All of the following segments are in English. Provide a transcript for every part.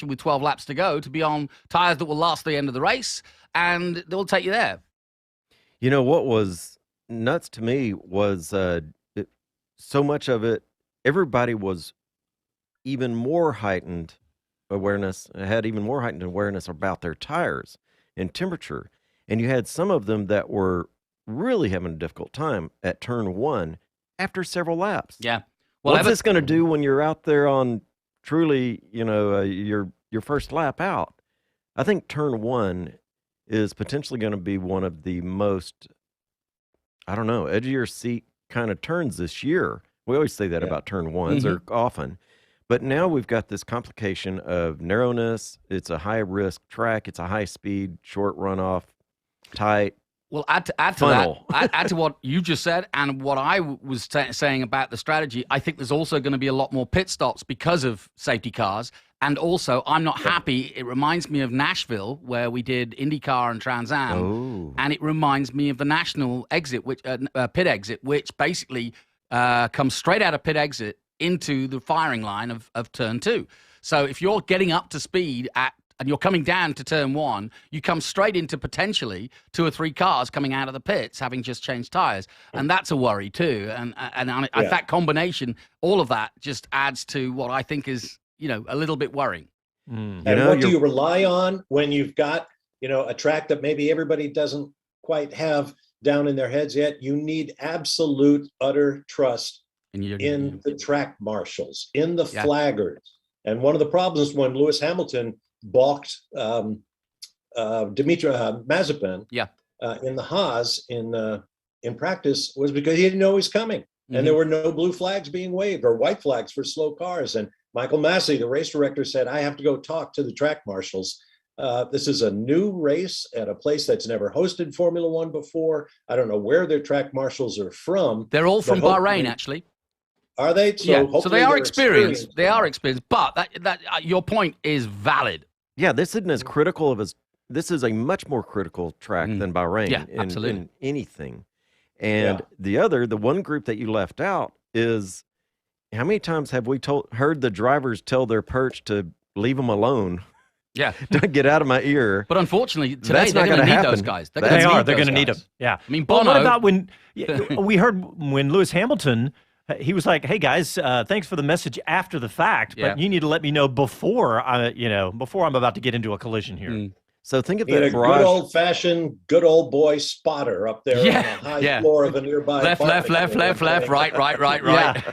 with 12 laps to go to be on tires that will last the end of the race, and they'll take you there. You know, what was nuts to me was so much of it, everybody was even more heightened had even more heightened awareness about their tires and temperature. And you had some of them that were really having a difficult time at turn one after several laps. Yeah. Well, what's this going to do when you're out there on truly, your first lap out? I think turn one is potentially going to be one of the most, edge of your seat kind of turns this year. We always say that about turn ones, or often. But now we've got this complication of narrowness. It's a high-risk track. It's a high-speed, short runoff, tight. Well, add to that, add to what you just said and what I was saying about the strategy. I think there's also going to be a lot more pit stops because of safety cars. And also, I'm not happy. It reminds me of Nashville, where we did IndyCar and Trans Am. Oh. And it reminds me of the national exit, pit exit, which basically comes straight out of pit exit into the firing line of turn two. So if you're getting up to speed and you're coming down to turn one, you come straight into potentially 2 or 3 cars coming out of the pits, having just changed tires. And that's a worry too. And that combination, all of that just adds to what I think is, a little bit worrying. And what do you rely on when you've got, a track that maybe everybody doesn't quite have down in their heads yet? You need absolute, utter trust in the track marshals, in the flaggers. And one of the problems when Lewis Hamilton balked Dimitri Mazepin in the Haas in practice was because he didn't know he was coming. And there were no blue flags being waved or white flags for slow cars. And Michael Massey, the race director, said, I have to go talk to the track marshals. This is a new race at a place that's never hosted Formula One before. I don't know where their track marshals are from. They're all from Bahrain, actually. Are they? So they are experienced. They are experienced. But that your point is valid. Yeah, this isn't as critical of this is a much more critical track than Bahrain in anything. And the one group that you left out is, how many times have we heard the drivers tell their perch to leave them alone? Yeah. Don't get out of my ear. But unfortunately, today they're going to need those guys. They're going to need them. Yeah. I mean, Bono. Well, what about when we heard when Lewis Hamilton, he was like, hey, guys, thanks for the message after the fact, but you need to let me know before I'm about to get into a collision here. So think of that. A good old-fashioned, good old boy spotter up there on the high floor of a nearby left, right.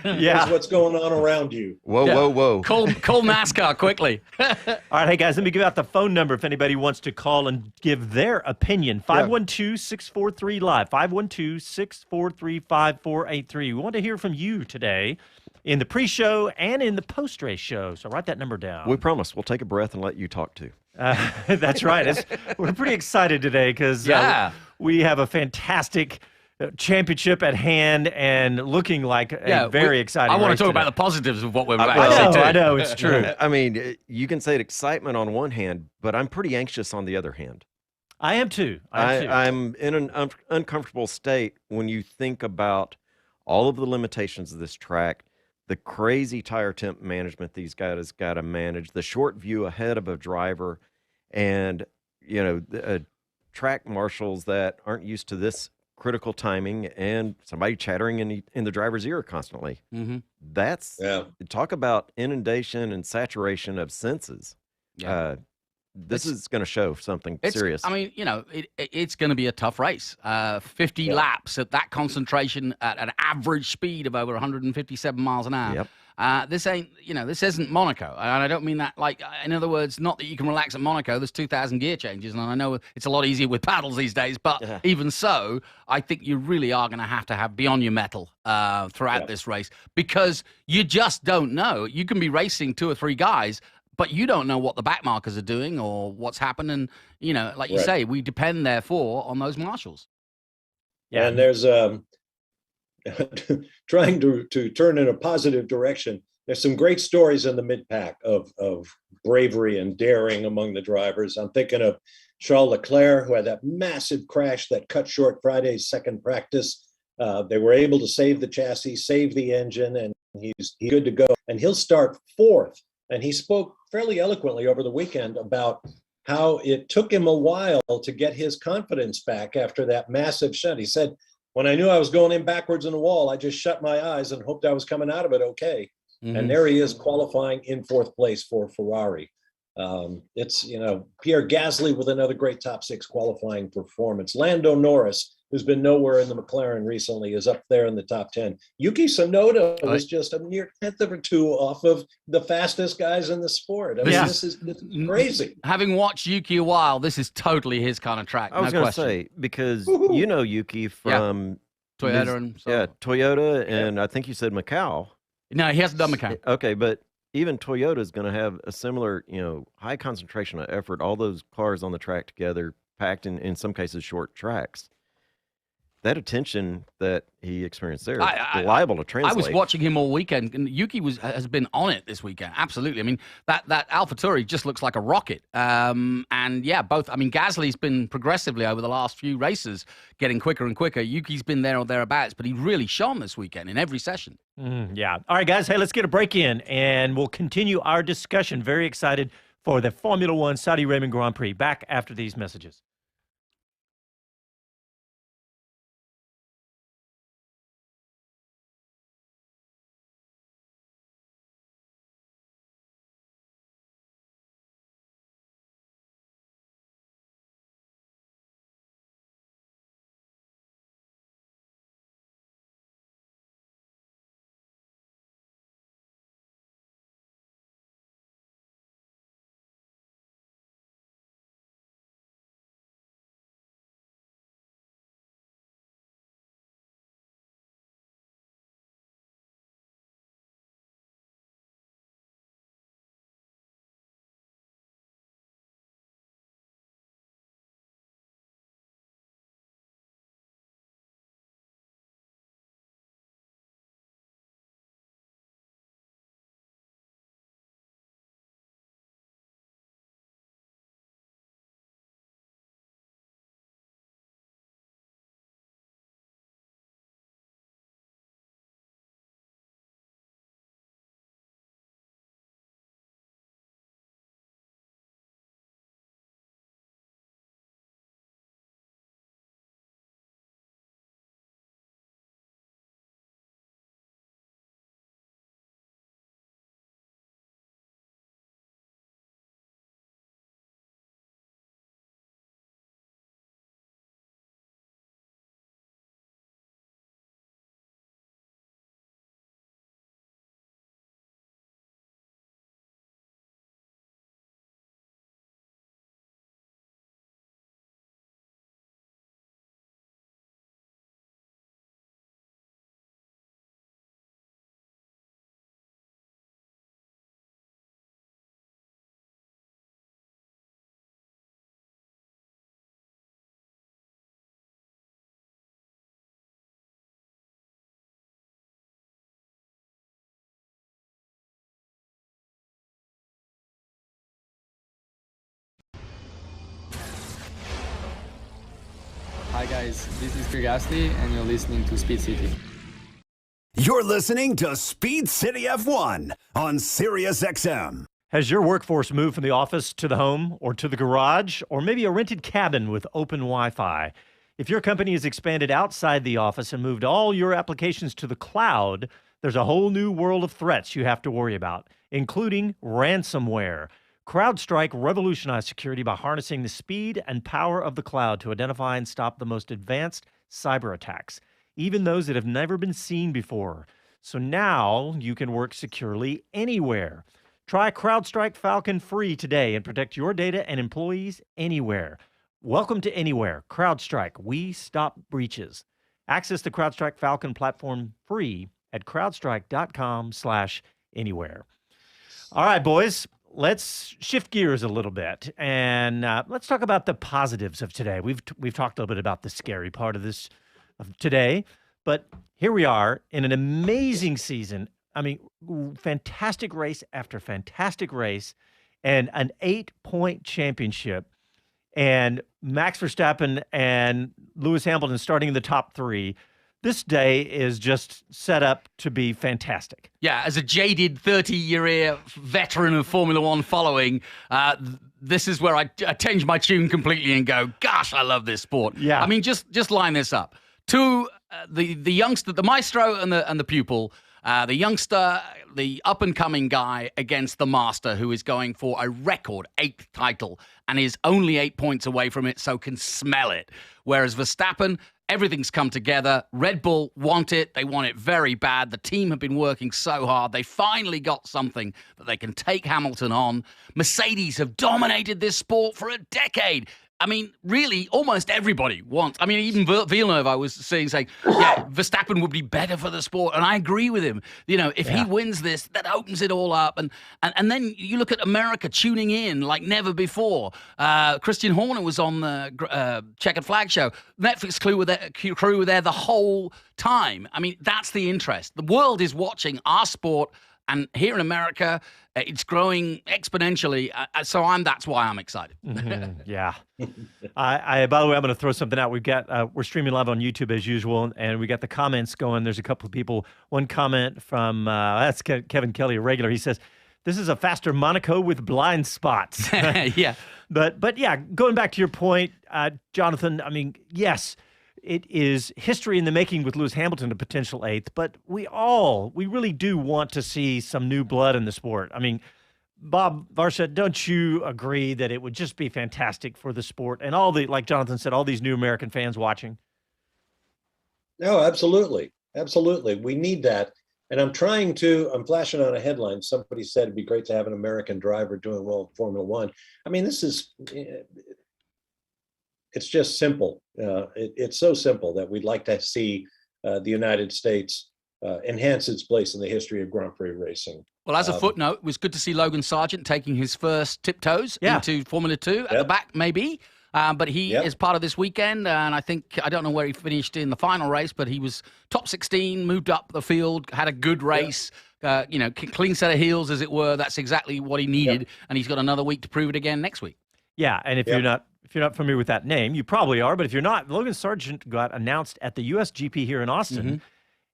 Yeah. Here's what's going on around you. Whoa. Call NASCAR quickly. All right, hey, guys, let me give out the phone number if anybody wants to call and give their opinion. 512-643-LIVE, 512-643-5483. We want to hear from you today in the pre-show and in the post-race show, so write that number down. We promise we'll take a breath and let you talk too. That's right. We're pretty excited today because we have a fantastic championship at hand and looking like a very exciting I want to talk today. about the positives of what we're about to say too. I know, it's true. I mean, you can say excitement on one hand, but I'm pretty anxious on the other hand. I am too. I'm in an uncomfortable state when you think about all of the limitations of this track, the crazy tire temp management these guys got to manage, the short view ahead of a driver, and track marshals that aren't used to this critical timing, and somebody chattering in the driver's ear constantly. That's talk about inundation and saturation of senses. This is going to show something serious. I mean, it's going to be a tough race. 50 laps at that concentration at an average speed of over 157 miles an hour. This isn't Monaco. And I don't mean that in other words, not that you can relax at Monaco. There's 2,000 gear changes. And I know it's a lot easier with paddles these days. But even so, I think you really are going to have be on your mettle throughout this race, because you just don't know. You can be racing 2 or 3 guys, but you don't know what the back markers are doing or what's happened. And, like you say, we depend, therefore, on those marshals. Yeah. And there's trying to turn in a positive direction. There's some great stories in the mid-pack of bravery and daring among the drivers. I'm thinking of Charles Leclerc, who had that massive crash that cut short Friday's second practice. They were able to save the chassis, save the engine, and he's good to go. And he'll start 4th And he spoke fairly eloquently over the weekend about how it took him a while to get his confidence back after that massive shot. He said, when I knew I was going in backwards in the wall, I just shut my eyes and hoped I was coming out of it okay. Mm-hmm. And there he is qualifying in fourth place for Ferrari. It's, Pierre Gasly with another great top six qualifying performance. Lando Norris, who's been nowhere in the McLaren recently, is up there in the top 10. Yuki Tsunoda was just a mere tenth of or two off of the fastest guys in the sport. I mean, this is crazy. Having watched Yuki a while, this is totally his kind of track. I was going to say, because you know Yuki from Toyota Toyota, and I think you said Macau. No, he hasn't done Macau. Okay, but even Toyota is going to have a similar, high concentration of effort, all those cars on the track together, packed in some cases, short tracks. That attention that he experienced there is liable to translate. I was watching him all weekend, and Yuki has been on it this weekend. Absolutely. I mean, that AlphaTauri just looks like a rocket. And yeah, both. I mean, Gasly's been progressively over the last few races getting quicker and quicker. Yuki's been there or thereabouts, but he really shone this weekend in every session. Yeah. All right, guys. Hey, let's get a break in, and we'll continue our discussion. Very excited for the Formula One Saudi Arabian Grand Prix. Back after these messages. Hi guys, this is Pierre Gasly and you're listening to Speed City. You're listening to Speed City F1 on Sirius XM. Has your workforce moved from the office to the home or to the garage or maybe a rented cabin with open Wi-Fi? If your company has expanded outside the office and moved all your applications to the cloud, there's a whole new world of threats you have to worry about, including ransomware. CrowdStrike revolutionized security by harnessing the speed and power of the cloud to identify and stop the most advanced cyber attacks, even those that have never been seen before. So now you can work securely anywhere. Try CrowdStrike Falcon free today and protect your data and employees anywhere. Welcome to Anywhere. CrowdStrike. We stop breaches. Access the CrowdStrike Falcon platform free at crowdstrike.com/anywhere. All right, boys. Let's shift gears a little bit, and let's talk about the positives of today. We've talked a little bit about the scary part of this of today, but here we are in an amazing season. I mean, fantastic race after fantastic race, and an 8-point championship, and Max Verstappen and Lewis Hamilton starting in the top three. this day is just set up to be fantastic. Yeah, as a jaded 30-year veteran of Formula One following, this is where I change my tune completely and go, gosh, I love this sport. Yeah. I mean, just line this up. To the youngster, the maestro and the pupil, the youngster, the up-and-coming guy against the master who is going for a record 8th title and is only 8 points away from it, so can smell it. Whereas Verstappen, everything's come together. Red Bull want it. They want it very bad. The team have been working so hard. They finally got something that they can take Hamilton on. Mercedes have dominated this sport for a decade. I mean, really, almost everybody wants. I mean, even Villeneuve, I was saying, yeah, Verstappen would be better for the sport, and I agree with him. You know, if he wins this, that opens it all up, and then you look at America tuning in like never before. Christian Horner was on the Checkered Flag show. Netflix crew were there the whole time. I mean, that's the interest. The world is watching our sport. And here in America, it's growing exponentially. So that's why I'm excited. Yeah. By the way, I'm going to throw something out. We're streaming live on YouTube as usual, and we got the comments going. There's a couple of people. One comment from that's Kevin Kelly, a regular. He says, "This is a faster Monaco with blind spots." Yeah. But yeah, going back to your point, Jonathan. I mean, yes. It is history in the making with Lewis Hamilton, a potential 8th, but we really do want to see some new blood in the sport. I mean, Bob Varsha, don't you agree that it would just be fantastic for the sport and like Jonathan said, all these new American fans watching? No, absolutely. Absolutely. We need that. And I'm flashing on a headline. Somebody said it'd be great to have an American driver doing well in Formula One. I mean, it's just simple. It's so simple that we'd like to see the United States enhance its place in the history of Grand Prix racing. Well, as a footnote, it was good to see Logan Sargent taking his first tiptoes into Formula 2 at the back, maybe. But he is part of this weekend, and I don't know where he finished in the final race, but he was top 16, moved up the field, had a good race, clean set of heels, as it were. That's exactly what he needed, and he's got another week to prove it again next week. Yeah, and if you're not familiar with that name, you probably are, but if you're not, Logan Sargent got announced at the USGP here in Austin.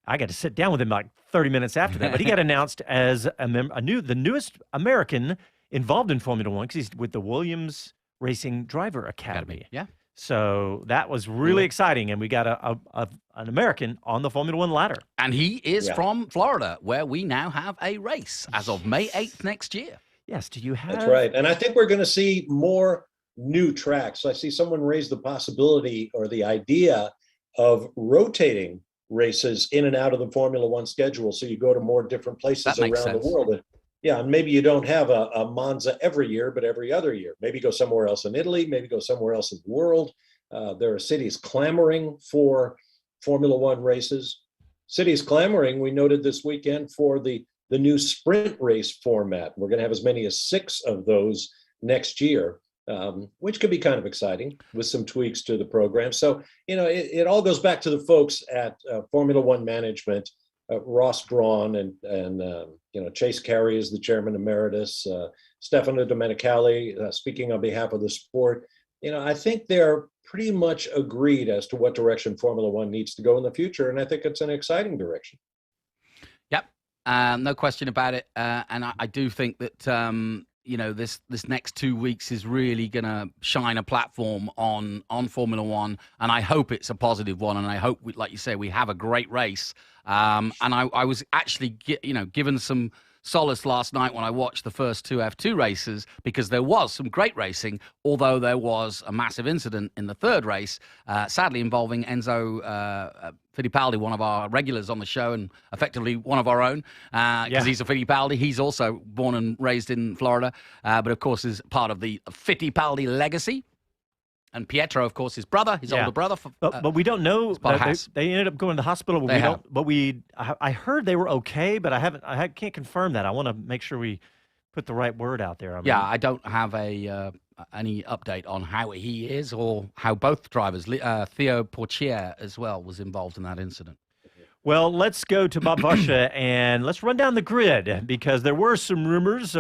I got to sit down with him like 30 minutes after that, but he got announced as the newest American involved in Formula One because he's with the Williams Racing Driver Academy. Yeah. So that was really exciting, and we got an American on the Formula One ladder. And he is from Florida, where we now have a race as of May 8th next year. Yes, do you have... That's right, and I think we're going to see more new tracks. I see someone raise the possibility or the idea of rotating races in and out of the Formula One schedule, so you go to more different places around the world. And maybe you don't have a Monza every year, but every other year. Maybe go somewhere else in Italy, maybe go somewhere else in the world. There are cities clamoring for Formula One races. Cities clamoring, we noted this weekend, for the new sprint race format. We're going to have as many as 6 of those next year. Which could be kind of exciting with some tweaks to the program. So, it all goes back to the folks at Formula One management, Ross Braun and Chase Carey is the chairman emeritus, Stefano Domenicali, speaking on behalf of the sport. I think they're pretty much agreed as to what direction Formula One needs to go in the future. And I think it's an exciting direction. Yep. No question about it. And I do think that, this next 2 weeks is really going to shine a platform on Formula One, and I hope it's a positive one, and I hope, like you say, we have a great race. And I was actually, given some solace last night when I watched the first 2 F2 races, because there was some great racing, although there was a massive incident in the third race, sadly involving Enzo Fittipaldi, one of our regulars on the show and effectively one of our own, because he's a Fittipaldi. He's also born and raised in Florida, but of course is part of the Fittipaldi legacy. And Pietro, of course, his brother, his older brother. But we don't know. They ended up going to the hospital. I heard they were okay, but I can't confirm that. I want to make sure we put the right word out there. I don't have any update on how he is or how both drivers. Theo Portier as well was involved in that incident. Well, let's go to Bob Varsha and let's run down the grid, because there were some rumors,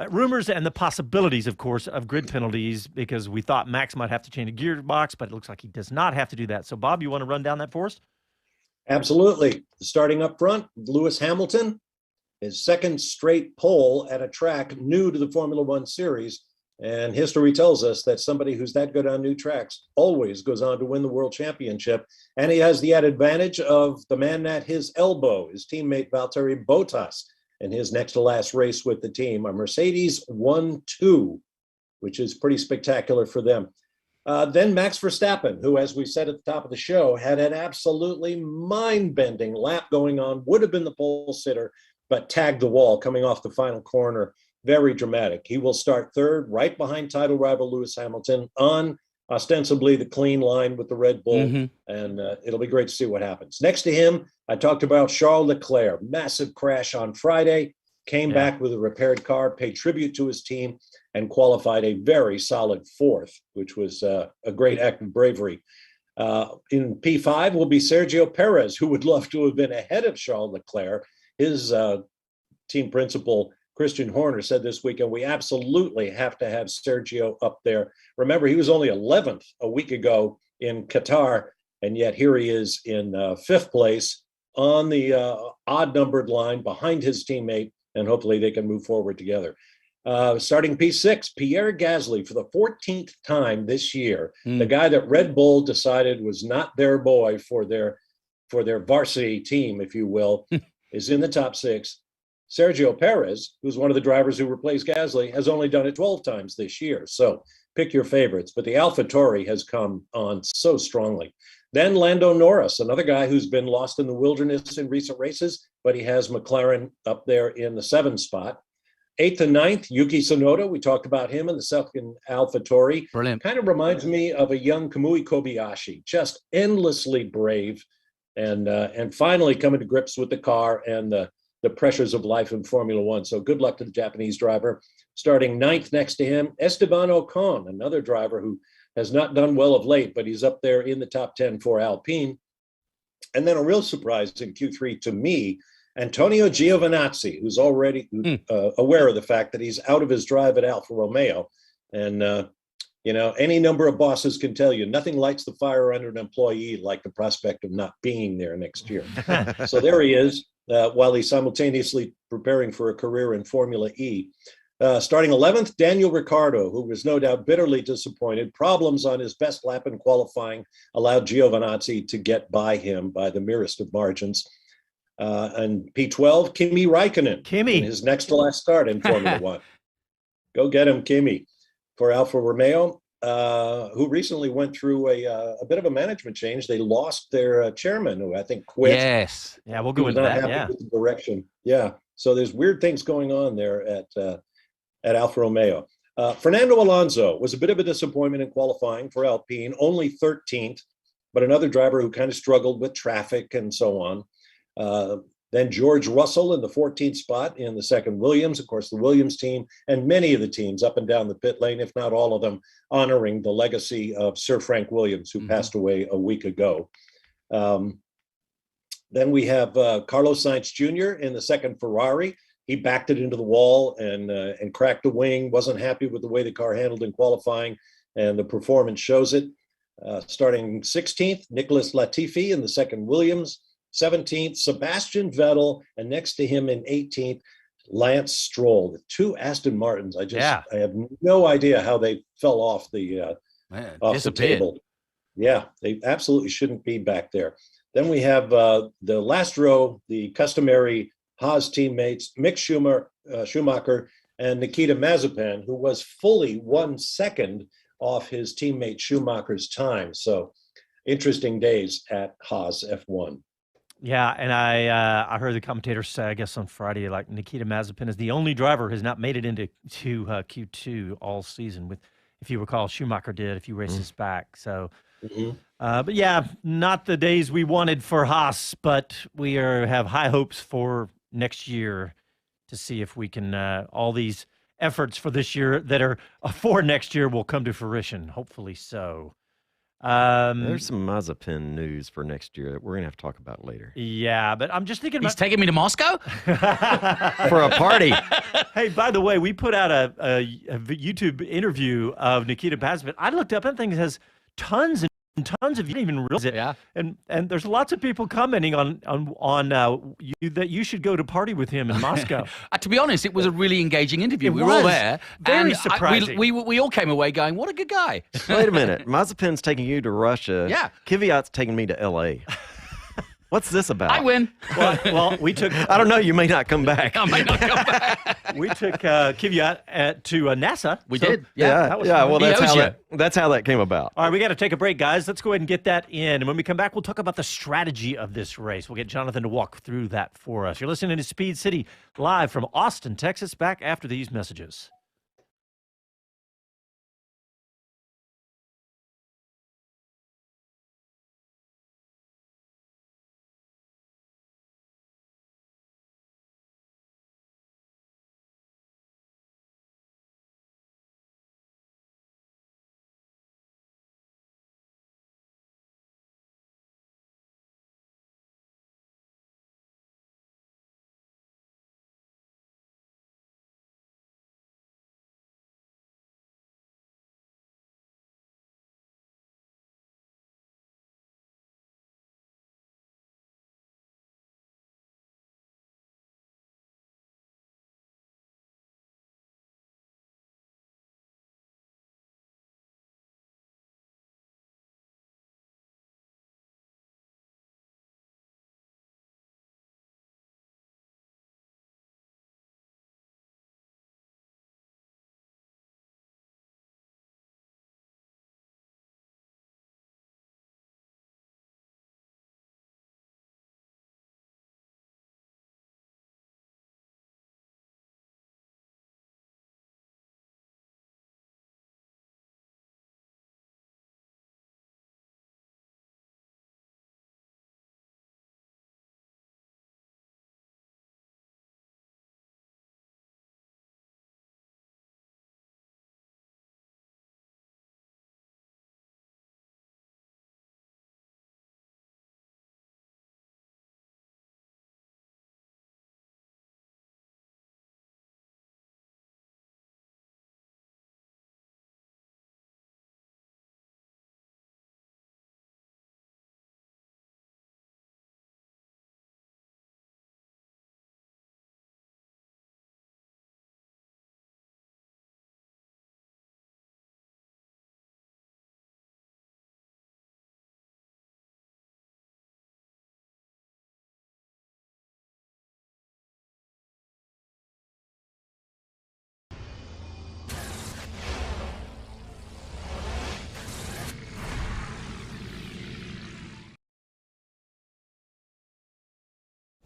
rumors and the possibilities, of course, of grid penalties, because we thought Max might have to change a gearbox, but it looks like he does not have to do that. So, Bob, you want to run down that for us? Absolutely. Starting up front, Lewis Hamilton, his second straight pole at a track new to the Formula One series. And history tells us that somebody who's that good on new tracks always goes on to win the world championship. And he has the added advantage of the man at his elbow, his teammate Valtteri Bottas, in his next to last race with the team. A Mercedes 1-2, which is pretty spectacular for them. Then Max Verstappen, who, as we said at the top of the show, had an absolutely mind-bending lap going on, would have been the pole sitter, but tagged the wall coming off the final corner. Very dramatic. He will start third, right behind title rival Lewis Hamilton, on ostensibly the clean line with the Red Bull, and it'll be great to see what happens. Next to him, I talked about Charles Leclerc. Massive crash on Friday, came back with a repaired car, paid tribute to his team, and qualified a very solid fourth, which was a great act of bravery. In P5 will be Sergio Perez, who would love to have been ahead of Charles Leclerc. His team principal, Christian Horner, said this weekend, we absolutely have to have Sergio up there. Remember, he was only 11th a week ago in Qatar, and yet here he is in fifth place on the odd-numbered line behind his teammate, and hopefully they can move forward together. Starting P6, Pierre Gasly for the 14th time this year. The guy that Red Bull decided was not their boy for their varsity team, if you will, is in the top six. Sergio Perez, who's one of the drivers who replaced Gasly, has only done it 12 times this year. So pick your favorites. But the AlphaTauri has come on so strongly. Then Lando Norris, another guy who's been lost in the wilderness in recent races, but he has McLaren up there in the 7th spot. 8th and 9th, Yuki Tsunoda. We talked about him in the second AlphaTauri. Brilliant. Kind of reminds me of a young Kamui Kobayashi, just endlessly brave, and finally coming to grips with the car and the pressures of life in Formula One. So good luck to the Japanese driver. Starting 9th next to him, Esteban Ocon, another driver who has not done well of late, but he's up there in the top 10 for Alpine. And then a real surprise in Q3 to me, Antonio Giovinazzi, who's already aware of the fact that he's out of his drive at Alfa Romeo. And, any number of bosses can tell you nothing lights the fire under an employee like the prospect of not being there next year. So there he is, while he's simultaneously preparing for a career in Formula E. Starting 11th, Daniel Ricciardo, who was no doubt bitterly disappointed. Problems on his best lap in qualifying allowed Giovinazzi to get by him by the merest of margins. And P12, Kimi Räikkönen, in his next to last start in Formula One. Go get him, Kimi. For Alfa Romeo, who recently went through a bit of a management change. They lost their chairman, who I think quit. Yes. Yeah, we'll go into that. Yeah. With the direction. Yeah. So there's weird things going on there at Alfa Romeo. Fernando Alonso was a bit of a disappointment in qualifying for Alpine, only 13th, but another driver who kind of struggled with traffic and so on. Then George Russell in the 14th spot in the second Williams, of course, the Williams team, and many of the teams up and down the pit lane, if not all of them, honoring the legacy of Sir Frank Williams, who passed away a week ago. Then we have Carlos Sainz Jr. in the second Ferrari. He backed it into the wall and cracked a wing, wasn't happy with the way the car handled in qualifying, and the performance shows it. Starting 16th, Nicholas Latifi in the second Williams. 17th, Sebastian Vettel, and next to him in 18th, Lance Stroll. The two Aston Martins. I have no idea how they fell off the table. Yeah, they absolutely shouldn't be back there. Then we have the last row, the customary Haas teammates, Mick Schumacher and Nikita Mazepin, who was fully 1 second off his teammate Schumacher's time. So interesting days at Haas F1. Yeah, and I heard the commentators say, I guess on Friday, like Nikita Mazepin is the only driver who has not made it into Q2 all season. With, if you recall, Schumacher did a few races back. So, but yeah, not the days we wanted for Haas, but we have high hopes for next year to see if we can all these efforts for this year that are for next year will come to fruition. Hopefully so. There's some Mazepin news for next year that we're going to have to talk about later. Yeah, but I'm just thinking He's taking me to Moscow? For a party. Hey, by the way, we put out a YouTube interview of Nikita Mazepin. I looked up and things has tons tons of you didn't even realize it. Yeah. And there's lots of people commenting on you that you should go to party with him in Moscow. To be honest, it was a really engaging interview. It We were all was. there. Very and surprising. We all came away going, what a good guy. Wait a minute. Mazepin's taking you to Russia. Yeah. Kvyat's taking me to L.A. What's this about? I win. Well, we took. I don't know. You may not come back. I may not come back. We took Kvyat to NASA. We So- did. Yeah, that was yeah. fun. Well, He that's owes how you. that's how that came about. All right, we got to take a break, guys. Let's go ahead and get that in. And when we come back, we'll talk about the strategy of this race. We'll get Jonathan to walk through that for us. You're listening to Speed City live from Austin, Texas. Back after these messages.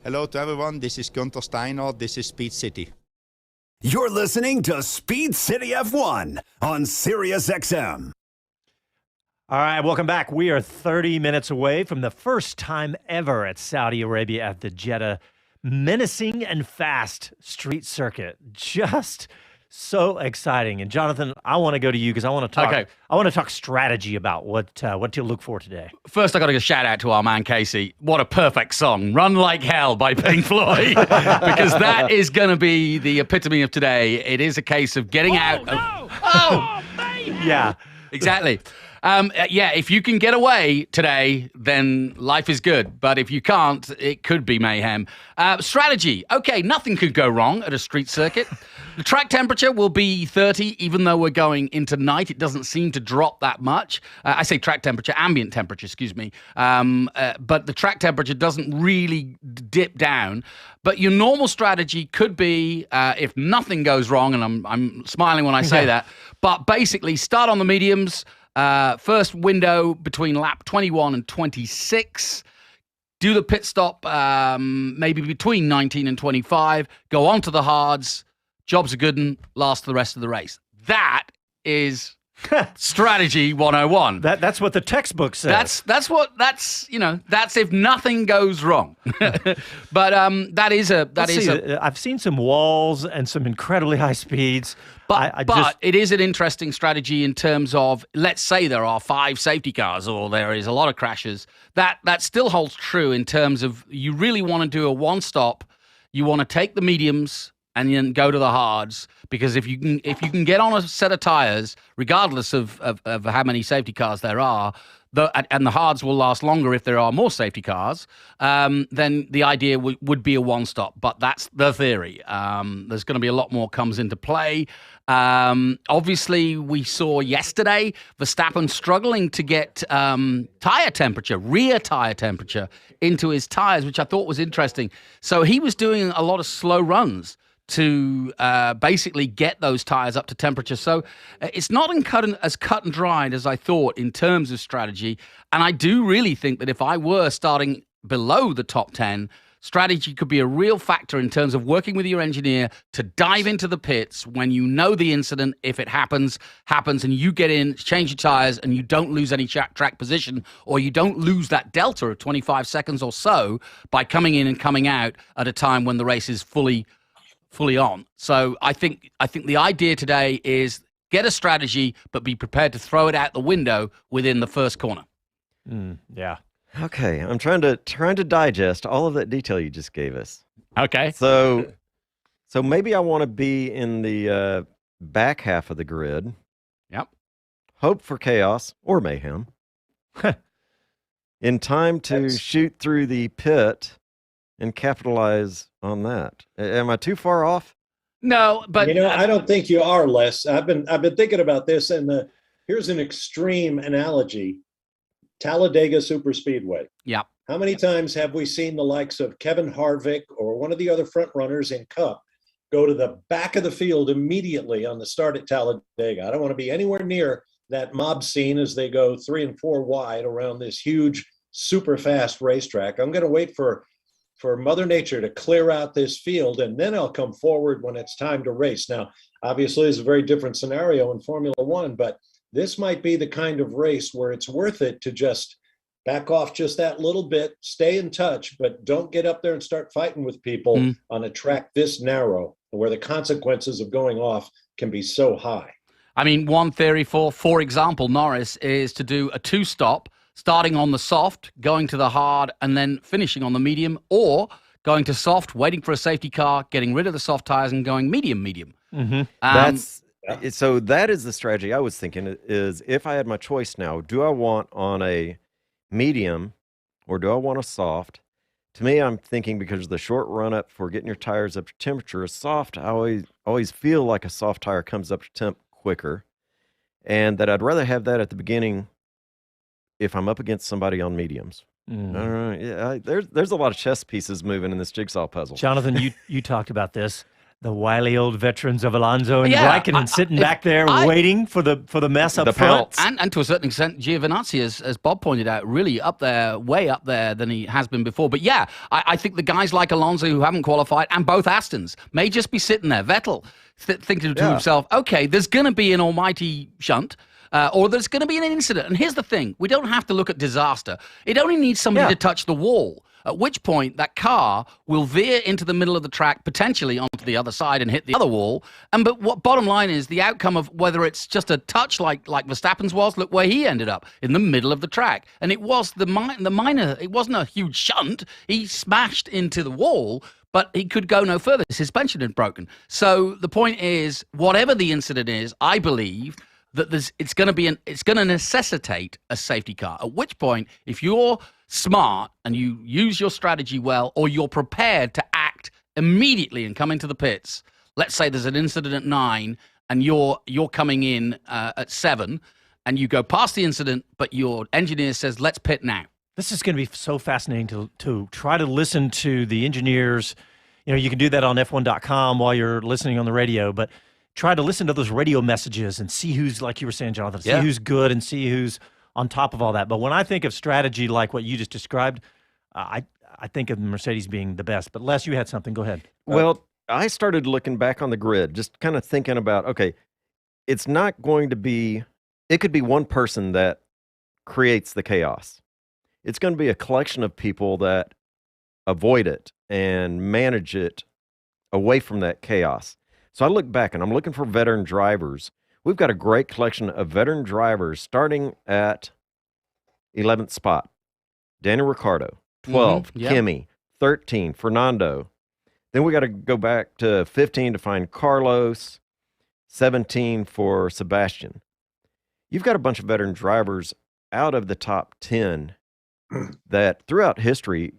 Hello to everyone, this is Gunther Steiner, this is Speed City. You're listening to Speed City F1 on Sirius XM. All right, welcome back. We are 30 minutes away from the first time ever at Saudi Arabia at the Jeddah menacing and fast street circuit. Just so exciting. And Jonathan, I want to go to you because I want to talk. Okay. I want to talk strategy about what to look for today. First, I got to give a shout out to our man Casey. What a perfect song, "Run Like Hell" by Pink Floyd, because that is going to be the epitome of today. It is a case of getting out. Yeah. Exactly. Yeah, if you can get away today, then life is good. But if you can't, it could be mayhem. Strategy. Okay, nothing could go wrong at a street circuit. The track temperature will be 30, even though we're going into night. It doesn't seem to drop that much. I say track temperature, ambient temperature, excuse me. But the track temperature doesn't really dip down. But your normal strategy could be, if nothing goes wrong, and I'm smiling when I say that, but basically start on the mediums. First window between lap 21 and 26. Do the pit stop maybe between 19 and 25. Go on to the hards. Job's a good one. Last the rest of the race. That is strategy 101. That's what the textbook says. That's if nothing goes wrong. But I've seen some walls and some incredibly high speeds. But it is an interesting strategy in terms of, let's say there are 5 safety cars or there is a lot of crashes. That still holds true in terms of you really want to do a one-stop. You want to take the mediums and then go to the hards, because if you can get on a set of tires, regardless of how many safety cars there are, and the hards will last longer if there are more safety cars, then the idea would be a one-stop. But that's the theory. There's going to be a lot more comes into play. Obviously, we saw yesterday Verstappen struggling to get rear tire temperature into his tires, which I thought was interesting. So he was doing a lot of slow runs to basically get those tires up to temperature. So it's not as cut and dried as I thought in terms of strategy. And I do really think that if I were starting below the top 10, strategy could be a real factor in terms of working with your engineer to dive into the pits when you know the incident, if it happens, and you get in, change your tires, and you don't lose any track position, or you don't lose that delta of 25 seconds or so by coming in and coming out at a time when the race is fully on. So I think the idea today is get a strategy, but be prepared to throw it out the window within the first corner. Yeah. Okay, I'm trying to digest all of that detail you just gave us. Okay. So maybe I want to be in the back half of the grid. Yep. Hope for chaos or mayhem. In time to shoot through the pit and capitalize on that. Am I too far off? No, but I don't think you are, Les. I've been thinking about this, and here's an extreme analogy: Talladega Superspeedway. Yeah. How many times have we seen the likes of Kevin Harvick or one of the other front runners in Cup go to the back of the field immediately on the start at Talladega? I don't want to be anywhere near that mob scene as they go 3 and 4 wide around this huge, super fast racetrack. I'm going to wait for Mother Nature to clear out this field, and then I'll come forward when it's time to race. Now, obviously, it's a very different scenario in Formula One, but this might be the kind of race where it's worth it to just back off just that little bit, stay in touch, but don't get up there and start fighting with people on a track this narrow, where the consequences of going off can be so high. I mean, one theory for example, Norris, is to do a 2-stop, starting on the soft, going to the hard, and then finishing on the medium, or going to soft, waiting for a safety car, getting rid of the soft tires, and going medium. Mm-hmm. So that is the strategy I was thinking, is if I had my choice now, do I want on a medium or do I want a soft? To me, I'm thinking because of the short run up for getting your tires up to temperature, a soft, I always feel like a soft tire comes up to temp quicker, and that I'd rather have that at the beginning if I'm up against somebody on mediums. Yeah, there's a lot of chess pieces moving in this jigsaw puzzle. Jonathan, you talked about this. The wily old veterans of Alonso and Raikkonen sitting back there waiting for the mess up front. And to a certain extent, Giovinazzi, as Bob pointed out, really up there, way up there than he has been before. But yeah, I think the guys like Alonso who haven't qualified, and both Astons, may just be sitting there. Vettel thinking to himself, okay, there's going to be an almighty shunt. Or there's going to be an incident. And here's the thing. We don't have to look at disaster. It only needs somebody to touch the wall, at which point that car will veer into the middle of the track, potentially onto the other side and hit the other wall. But what bottom line is, the outcome of whether it's just a touch like Verstappen's was, look where he ended up, in the middle of the track. And it was the minor, it wasn't a huge shunt. He smashed into the wall, but he could go no further. His suspension had broken. So the point is, whatever the incident is, I believe that it's going to necessitate a safety car. At which point, if you're smart and you use your strategy well, or you're prepared to act immediately and come into the pits, let's say there's an incident at 9 and you're coming in at 7, and you go past the incident, but your engineer says, let's pit now. This is going to be so fascinating to try to listen to the engineers. You know, you can do that on F1.com while you're listening on the radio, but try to listen to those radio messages and see who's, like you were saying, Jonathan, see who's good and see who's on top of all that. But when I think of strategy like what you just described, I think of Mercedes being the best. But Les, you had something. Go ahead. Well, I started looking back on the grid, just kind of thinking about, okay, it's not going to be, it could be one person that creates the chaos. It's going to be a collection of people that avoid it and manage it away from that chaos. So I look back and I'm looking for veteran drivers. We've got a great collection of veteran drivers starting at 11th spot. Daniel Ricciardo, 12, Kimi, 13, Fernando. Then we got to go back to 15 to find Carlos, 17 for Sebastian. You've got a bunch of veteran drivers out of the top 10 that throughout history,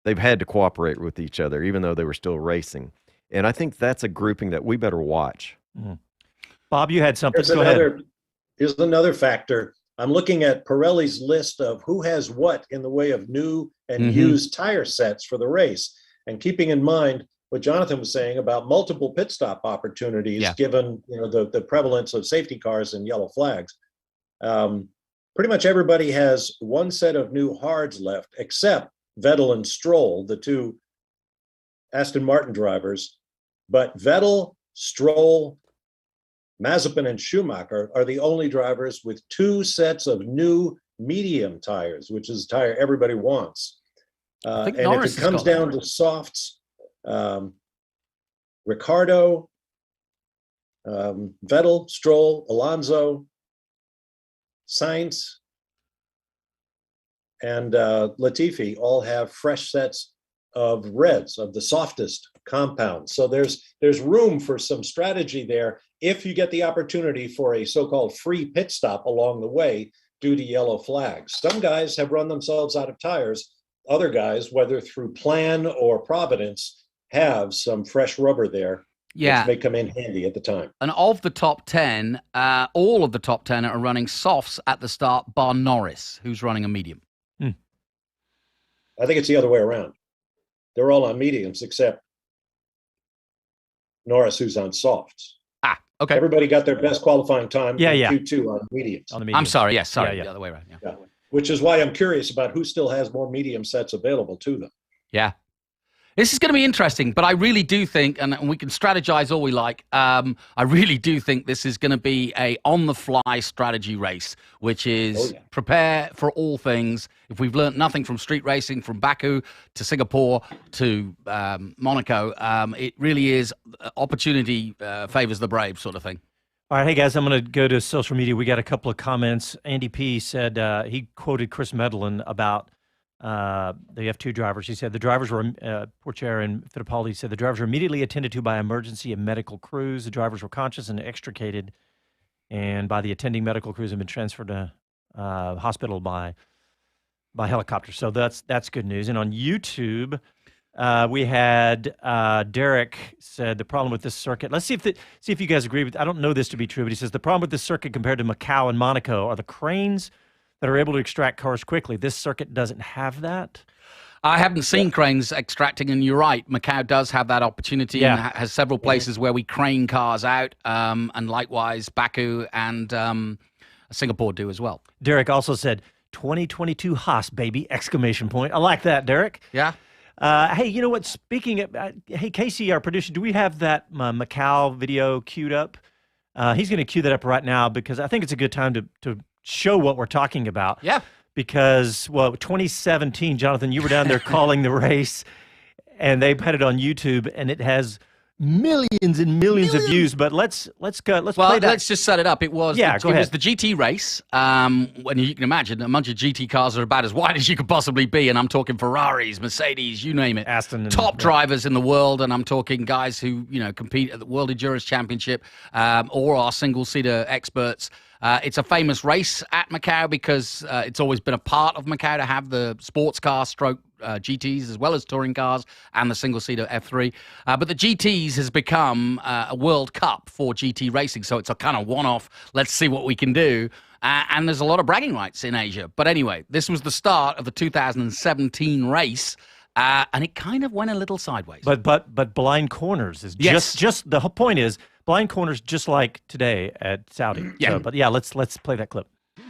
they've had to cooperate with each other, even though they were still racing. And I think that's a grouping that we better watch. Mm. Bob, you had something. Here's another factor. I'm looking at Pirelli's list of who has what in the way of new and used tire sets for the race. And keeping in mind what Jonathan was saying about multiple pit stop opportunities, given the prevalence of safety cars and yellow flags, pretty much everybody has one set of new hards left, except Vettel and Stroll, the two Aston Martin drivers. But Vettel, Stroll, Mazepin, and Schumacher are the only drivers with two sets of new medium tires, which is the tire everybody wants. And if it comes down to softs, Ricardo, Vettel, Stroll, Alonso, Sainz, and Latifi all have fresh sets of reds, of the softest compounds. So there's room for some strategy there if you get the opportunity for a so-called free pit stop along the way due to yellow flags. Some guys have run themselves out of tires. Other guys, whether through plan or providence, have some fresh rubber there. Which may come in handy at the time. And of the top 10, all of the top 10 are running softs at the start, bar Norris, who's running a medium. I think it's the other way around. They're all on mediums except Norris, who's on softs. Okay. Everybody got their best qualifying time in Q2 on mediums. I'm sorry. Yes, sorry. The other way around. Yeah. Which is why I'm curious about who still has more medium sets available to them. Yeah. This is going to be interesting, but I really do think, and we can strategize all we like, I really do think this is going to be a on-the-fly strategy race, which is prepare for all things. If we've learned nothing from street racing, from Baku to Singapore to Monaco, it really is opportunity favors the brave sort of thing. All right, hey guys, I'm going to go to social media. We got a couple of comments. Andy P. said he quoted Chris Medlin about the F2 drivers. He said the drivers were, Porcher and Fittipaldi said the drivers were immediately attended to by emergency and medical crews. The drivers were conscious and extricated, and by the attending medical crews and been transferred to hospital by helicopter. So that's good news. And on YouTube, we had Derek said the problem with this circuit. Let's see if you guys agree with. I don't know this to be true, but he says the problem with this circuit compared to Macau and Monaco are the cranes that are able to extract cars quickly. This circuit doesn't have that. I haven't seen cranes extracting, and you're right. Macau does have that opportunity and has several places where we crane cars out, and likewise Baku and Singapore do as well. Derek also said, 2022 Haas, baby, exclamation point. I like that, Derek. Yeah. Hey, you know what? Speaking of, hey, Casey, our producer, do we have that Macau video queued up? He's going to cue that up right now because I think it's a good time to show what we're talking about. Yeah. Because, 2017, Jonathan, you were down there calling the race, and they put it on YouTube, and it has millions and millions of views. But let's play that. Let's just set it up. It was go ahead. Was the GT race. When you can imagine, a bunch of GT cars are about as wide as you could possibly be, and I'm talking Ferraris, Mercedes, you name it. Aston. Top drivers in the world, and I'm talking guys who compete at the World Endurance Championship or are single-seater experts. It's a famous race at Macau because it's always been a part of Macau to have the sports car stroke GTs as well as touring cars and the single-seater F3. But the GTs has become a World Cup for GT racing, so it's a kind of one-off, let's see what we can do. And there's a lot of bragging rights in Asia. But anyway, this was the start of the 2017 race. And it kind of went a little sideways. But blind corners is just the whole point is blind corners just like today at Saudi. Yeah. So, let's play that clip.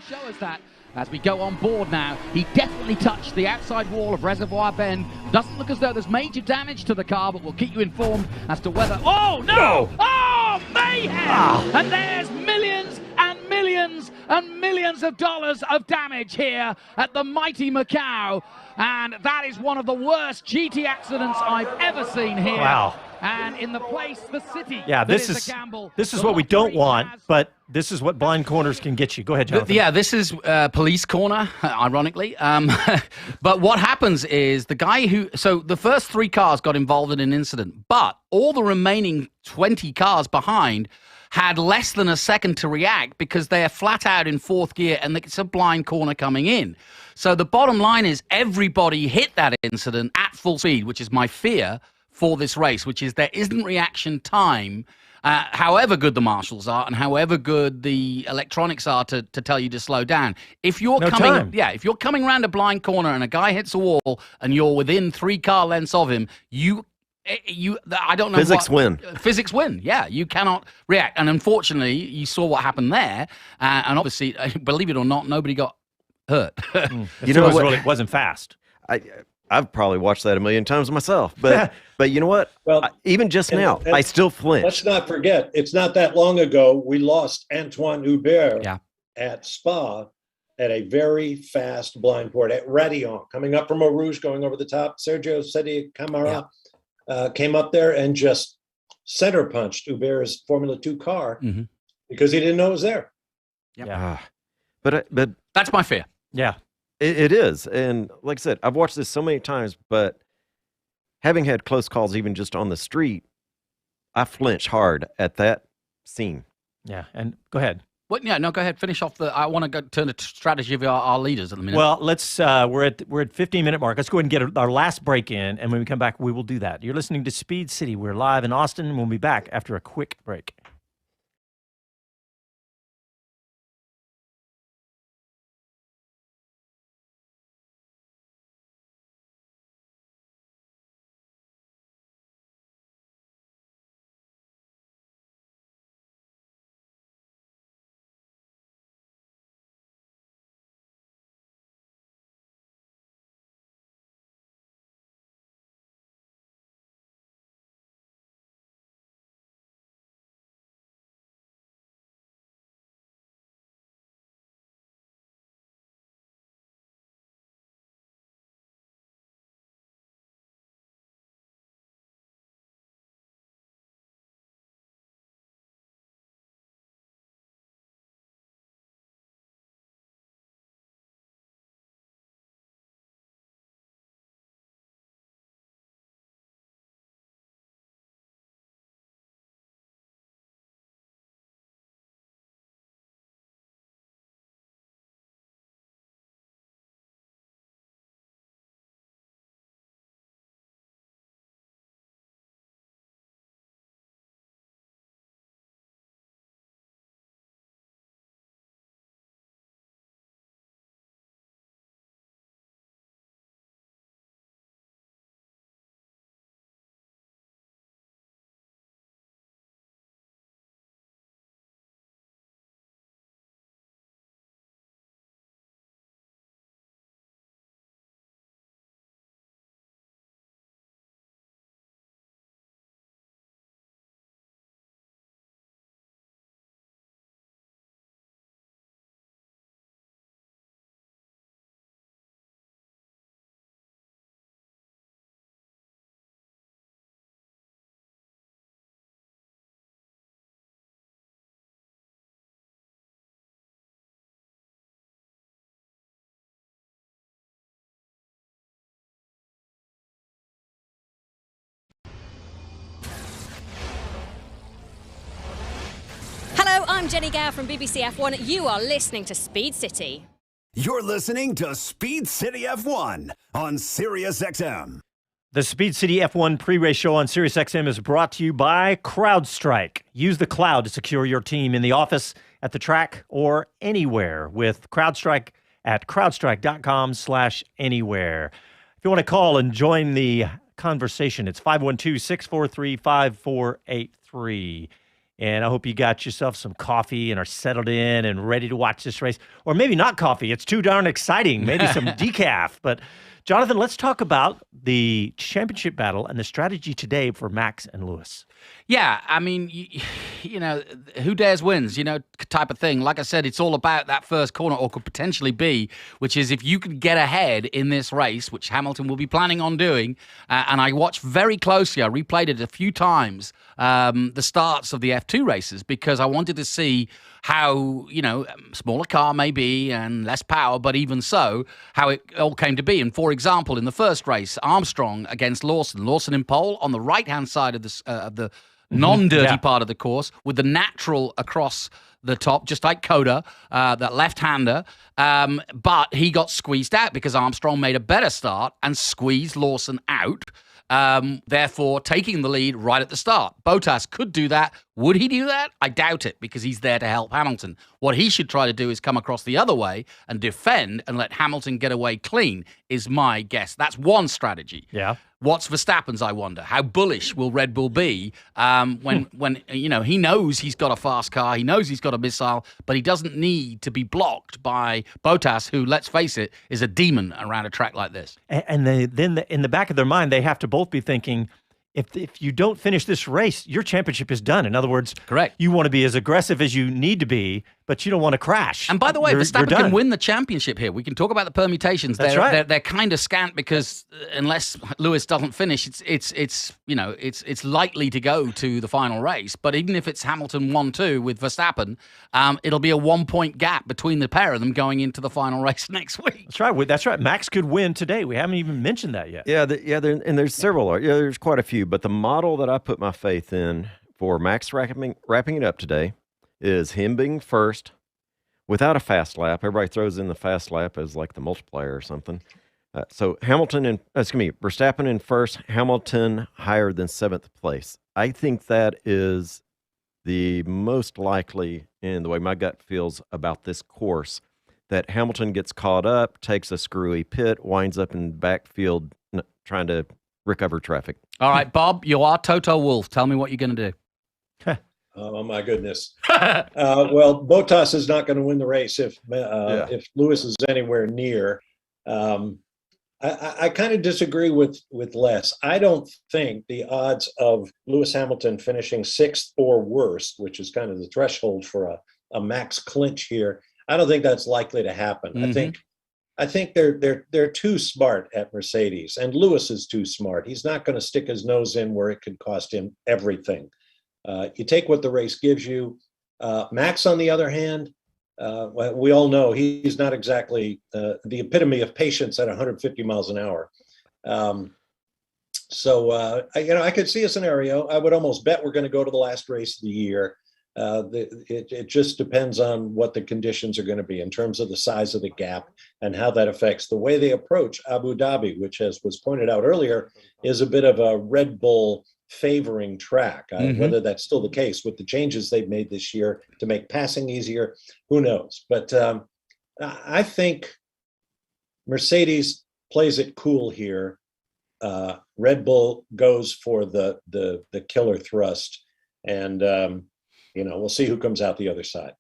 Show us that as we go on board now. He definitely touched the outside wall of Reservoir Bend. Doesn't look as though there's major damage to the car, but we'll keep you informed as to whether... Oh, no! Oh, mayhem! And there's millions and millions and millions of dollars of damage here at the mighty Macau. And that is one of the worst GT accidents I've ever seen here. Wow. And in the place, the city. Yeah, this is what we don't want, but this is what blind corners can get you. Go ahead, Jonathan. This is police corner, ironically. But what happens is the guy so the first 3 cars got involved in an incident, but all the remaining 20 cars behind had less than a second to react because they are flat out in fourth gear and it's a blind corner coming in. So the bottom line is everybody hit that incident at full speed, which is my fear for this race, which is there isn't reaction time, however good the marshals are and however good the electronics are to tell you to slow down. If you're if you're coming around a blind corner and a guy hits a wall and you're within 3 car lengths of him, I don't know. Physics win. Physics win. Yeah, you cannot react. And unfortunately, you saw what happened there. And obviously, believe it or not, nobody got hurt. You know, it wasn't fast. I've probably watched that a million times myself, but you know what? Well, even just now, I still flinch. Let's not forget, it's not that long ago we lost Antoine Hubert at Spa at a very fast blind port at Rayon, coming up from Eau Rouge, going over the top. Sergio Seti Camara came up there and just center punched Hubert's Formula 2 car because he didn't know it was there. Yeah, but that's my fear. Yeah. It is. And like I said, I've watched this so many times, but having had close calls even just on the street, I flinch hard at that scene. Yeah. And go ahead. Well, yeah, no, go ahead. Finish off I want to go turn the strategy of our leaders at the minute. Well, let's, we're at 15-minute mark. Let's go ahead and get our last break in. And when we come back, we will do that. You're listening to Speed City. We're live in Austin, and we'll be back after a quick break. I'm Jenny Gow from BBC F1. You are listening to Speed City. You're listening to Speed City F1 on Sirius XM. The Speed City F1 pre-race show on Sirius XM is brought to you by CrowdStrike. Use the cloud to secure your team in the office, at the track, or anywhere with CrowdStrike at crowdstrike.com/anywhere. If you want to call and join the conversation, it's 512-643-5483. And I hope you got yourself some coffee and are settled in and ready to watch this race. Or maybe not coffee. It's too darn exciting. Maybe some decaf. But, Jonathan, let's talk about the championship battle and the strategy today for Max and Lewis. Yeah, I mean, you know, who dares wins, you know, type of thing. Like I said, it's all about that first corner, or could potentially be, which is if you could get ahead in this race, which Hamilton will be planning on doing. And I watched very closely, I replayed it a few times, the starts of the F2 races, because I wanted to see how, you know, smaller car maybe and less power, but even so, how it all came to be. And for example, in the first race, Armstrong against Lawson in pole on the right-hand side of the non-dirty part of the course with the natural across the top, just like Coda, that left-hander. But he got squeezed out because Armstrong made a better start and squeezed Lawson out, therefore taking the lead right at the start. Bottas could do that. Would he do that? I doubt it, because he's there to help Hamilton. What he should try to do is come across the other way and defend and let Hamilton get away clean, is my guess. That's one strategy. Yeah. What's Verstappen's, I wonder? How bullish will Red Bull be when he knows he's got a fast car, he knows he's got a missile, but he doesn't need to be blocked by Bottas, who, let's face it, is a demon around a track like this. And then in the back of their mind, they have to both be thinking, if you don't finish this race, your championship is done. In other words, correct. You want to be as aggressive as you need to be, but you don't want to crash. And by the way, Verstappen can win the championship here. We can talk about the permutations. That's right. They're kind of scant, because unless Lewis doesn't finish, it's likely to go to the final race. But even if it's Hamilton 1-2 with Verstappen, it'll be a 1-point gap between the pair of them going into the final race next week. That's right. That's right. Max could win today. We haven't even mentioned that yet. Yeah, and there's several. Yeah, there's quite a few. But the model that I put my faith in for Max wrapping it up today is him being first without a fast lap. Everybody throws in the fast lap as like the multiplier or something. So Verstappen in first, Hamilton higher than 7th place. I think that is the most likely, in the way my gut feels about this course, that Hamilton gets caught up, takes a screwy pit, winds up in backfield trying to recover traffic. All right, Bob, you are Toto Wolff. Tell me what you're going to do. Oh my goodness! Well, Bottas is not going to win the race if Lewis is anywhere near. I kind of disagree with Les. I don't think the odds of Lewis Hamilton finishing 6th or worse, which is kind of the threshold for a max clinch here, I don't think that's likely to happen. Mm-hmm. I think they're too smart at Mercedes, and Lewis is too smart. He's not going to stick his nose in where it could cost him everything. You take what the race gives you. Max, on the other hand, we all know he's not exactly the epitome of patience at 150 miles an hour. I could see a scenario. I would almost bet we're going to go to the last race of the year. It just depends on what the conditions are going to be in terms of the size of the gap and how that affects the way they approach Abu Dhabi, which, as was pointed out earlier, is a bit of a Red Bull favoring track. Whether that's still the case with the changes they've made this year to make passing easier, who knows? But I think Mercedes plays it cool here. Red Bull goes for the killer thrust, and we'll see who comes out the other side.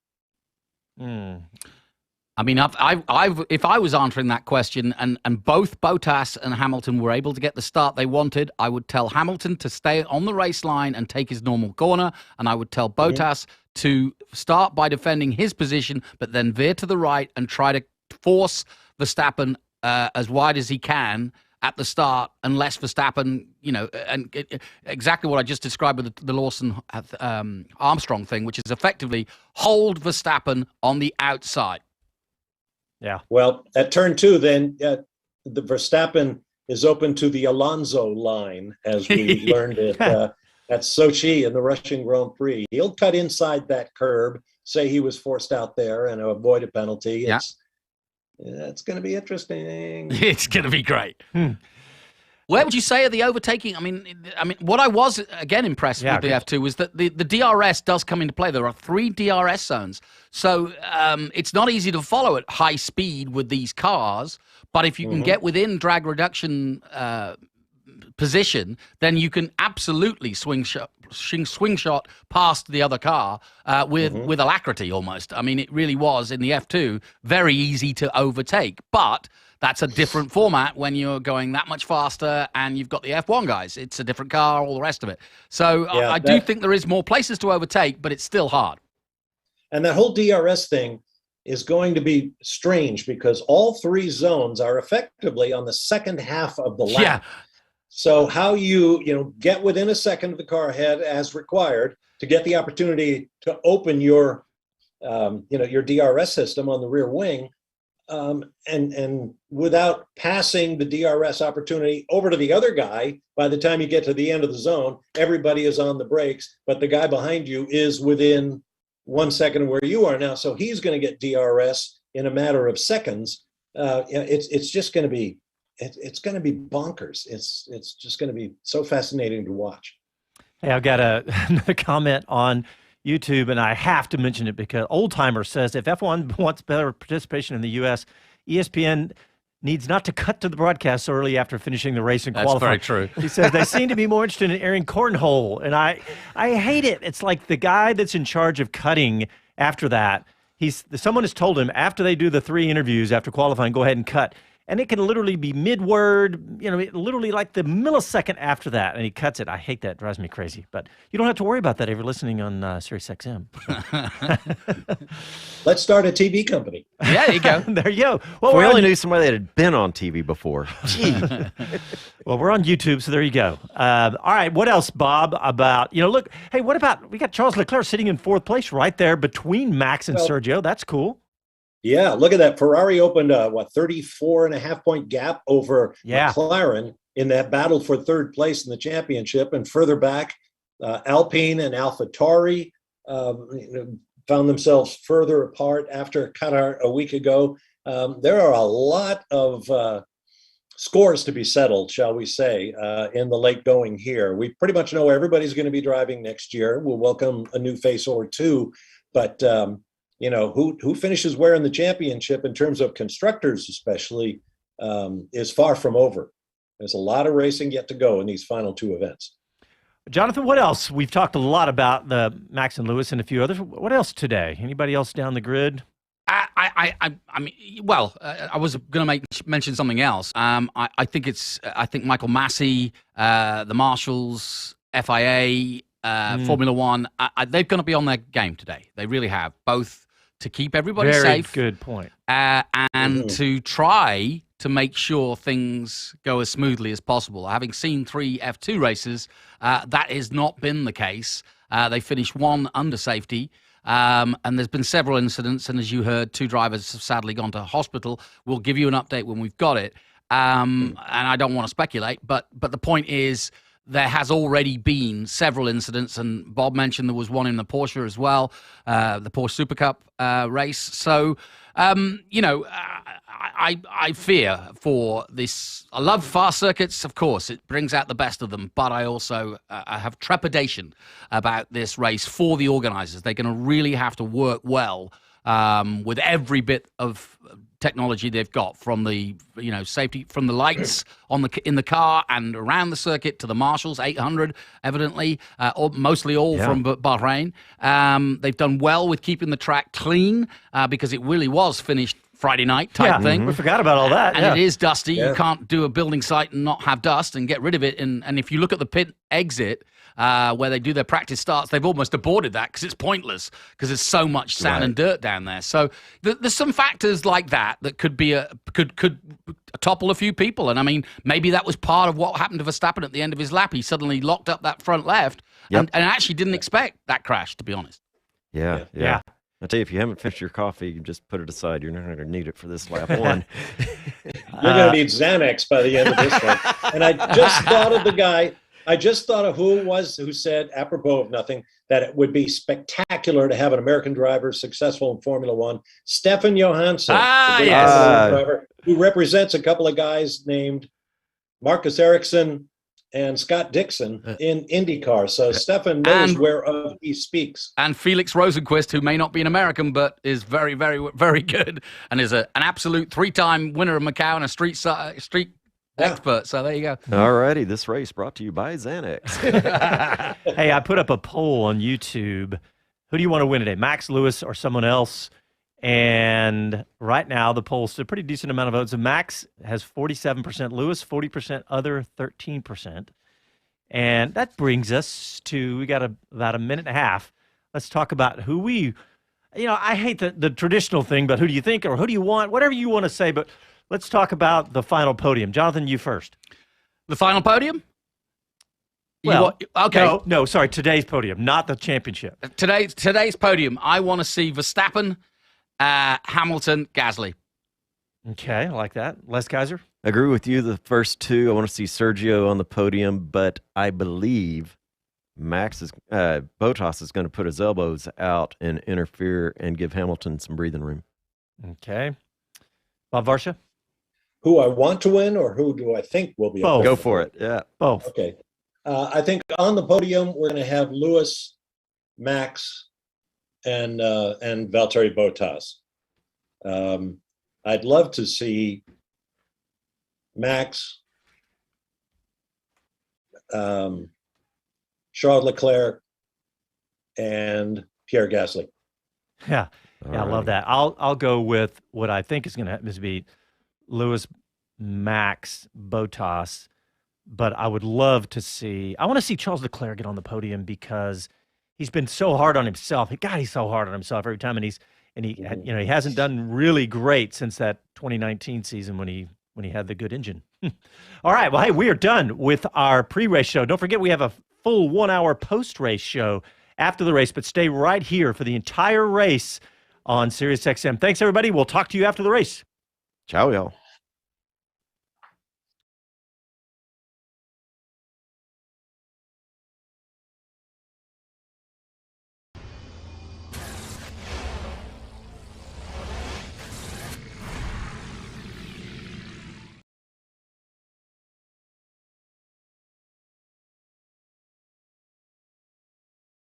I mean, if I was answering that question and both Bottas and Hamilton were able to get the start they wanted, I would tell Hamilton to stay on the race line and take his normal corner, and I would tell Bottas to start by defending his position, but then veer to the right and try to force Verstappen as wide as he can at the start, unless Verstappen, exactly what I just described with the Lawson Armstrong thing, which is effectively hold Verstappen on the outside. Yeah. Well, at turn 2, then the Verstappen is open to the Alonso line, as we learned at Sochi in the Russian Grand Prix. He'll cut inside that curb, say he was forced out there, and avoid a penalty. Yeah. It's going to be interesting. It's going to be great. Where would you say are the overtaking? I mean, what I was again impressed with the F2 was that the DRS does come into play. There are 3 DRS zones, so it's not easy to follow at high speed with these cars. But if you can get within drag reduction position, then you can absolutely swing shot past the other car with alacrity almost. I mean, it really was in the F2 very easy to overtake, but that's a different format when you're going that much faster and you've got the F1 guys. It's a different car, all the rest of it. So I do think there is more places to overtake, but it's still hard. And that whole DRS thing is going to be strange because all 3 zones are effectively on the second half of the lap. Yeah. So how you get within a second of the car ahead as required to get the opportunity to open your DRS system on the rear wing, and without passing the DRS opportunity over to the other guy, by the time you get to the end of the zone, everybody is on the brakes, but the guy behind you is within 1 second where you are now. So he's going to get DRS in a matter of seconds. It's just going to be, it's going to be bonkers. It's just going to be so fascinating to watch. Hey, I've got another comment on YouTube, and I have to mention it because Old Timer says if F1 wants better participation in the U.S., ESPN needs not to cut to the broadcast so early after finishing the race and qualifying. That's very true. He says they seem to be more interested in airing cornhole, and I hate it. It's like the guy that's in charge of cutting after that. Someone has told him after they do the 3 interviews after qualifying, go ahead and cut. And it can literally be mid-word, literally like the millisecond after that, and he cuts it. I hate that. It drives me crazy. But you don't have to worry about that if you're listening on Sirius XM. Let's start a TV company. Yeah, there you go. There you go. Well, we only knew somebody that had been on TV before. Gee. Well, we're on YouTube, so there you go. All right, what else, Bob, about, look, hey, what about, we got Charles Leclerc sitting in 4th place right there between Max and Sergio. That's cool. Yeah, look at that. Ferrari opened a 34.5-point gap over McLaren in that battle for 3rd place in the championship. And further back, Alpine and AlphaTauri found themselves further apart after Qatar a week ago. There are a lot of scores to be settled, shall we say, in the late going here. We pretty much know everybody's going to be driving next year. We'll welcome a new face or two, but who finishes where in the championship in terms of constructors especially is far from over. There's a lot of racing yet to go in these final 2 events. Jonathan, what else? We've talked a lot about the Max and Lewis and a few others. What else today? Anybody else down the grid? I was going to mention something else. I think Michael Massey, the Marshals, FIA, Formula One, they're going to be on their game today. They really have, both to keep everybody safe. Very good point. And to try to make sure things go as smoothly as possible. Having seen 3 F2 races, that has not been the case. They finished 1 under safety. And there's been several incidents, and as you heard, 2 drivers have sadly gone to hospital. We'll give you an update when we've got it. And I don't want to speculate, but the point is, there has already been several incidents, and Bob mentioned there was one in the Porsche as well, the Porsche Super Cup race. So, I fear for this. I love fast circuits, of course. It brings out the best of them, but I also I have trepidation about this race for the organizers. They're going to really have to work well with every bit of technology they've got, from the safety, from the lights in the car and around the circuit to the Marshals 800, evidently, mostly all from Bahrain. They've done well with keeping the track clean because it really was finished Friday night type thing. We forgot about all that. And it is dusty. You can't do a building site and not have dust and get rid of it. And if you look at the pit exit where they do their practice starts, they've almost aborted that because it's pointless because there's so much sand and dirt down there. So there's some factors like that could be could topple a few people. And I mean, maybe that was part of what happened to Verstappen at the end of his lap. He suddenly locked up that front left and actually didn't expect that crash, to be honest. Yeah. I tell you, if you haven't finished your coffee, you just put it aside. You're not going to need it for this lap 1. You're going to need Xanax by the end of this one. And I just thought of the guy. I just thought of who said, apropos of nothing, that it would be spectacular to have an American driver successful in Formula One. Stefan Johansson, driver, who represents a couple of guys named Marcus Ericsson and Scott Dixon in IndyCar. So Stefan knows whereof he speaks. And Felix Rosenquist, who may not be an American, but is very, very, very good, and is an absolute 3-time winner of Macau and a street expert. So there you go. All righty. This race brought to you by Xanax. Hey, I put up a poll on YouTube. Who do you want to win today, Max, Lewis, or someone else? And right now, the poll's a pretty decent amount of votes. Max has 47%, Lewis 40%, other 13%. And that brings us to, we got about a minute and a half. Let's talk about who I hate the traditional thing, but who do you think, or who do you want, whatever you want to say, but let's talk about the final podium. Jonathan, you first. The final podium? Well, no, sorry, today's podium, not the championship. Today's podium, I want to see Verstappen, Hamilton, Gasly. Okay, I like that. Les Kaiser? I agree with you. The first two, I want to see Sergio on the podium, but I believe Bottas is going to put his elbows out and interfere and give Hamilton some breathing room. Okay. Bob Varsha? Who I want to win, or who do I think will be? Both. Go for it. Yeah. Both. Okay. I think on the podium we're going to have Lewis, Max, and Valtteri Bottas. I'd love to see Max, Charles Leclerc, and Pierre Gasly. Yeah, I love that. I'll go with what I think is going to be Lewis, Max, Bottas, but I would love to see. I want to see Charles Leclerc get on the podium because he's been so hard on himself. God, he's so hard on himself every time, and he hasn't done really great since that 2019 season when he had the good engine. All right, well, hey, we are done with our pre-race show. Don't forget we have a full 1 hour post-race show after the race, but stay right here for the entire race on SiriusXM. Thanks, everybody. We'll talk to you after the race. Ciao, y'all.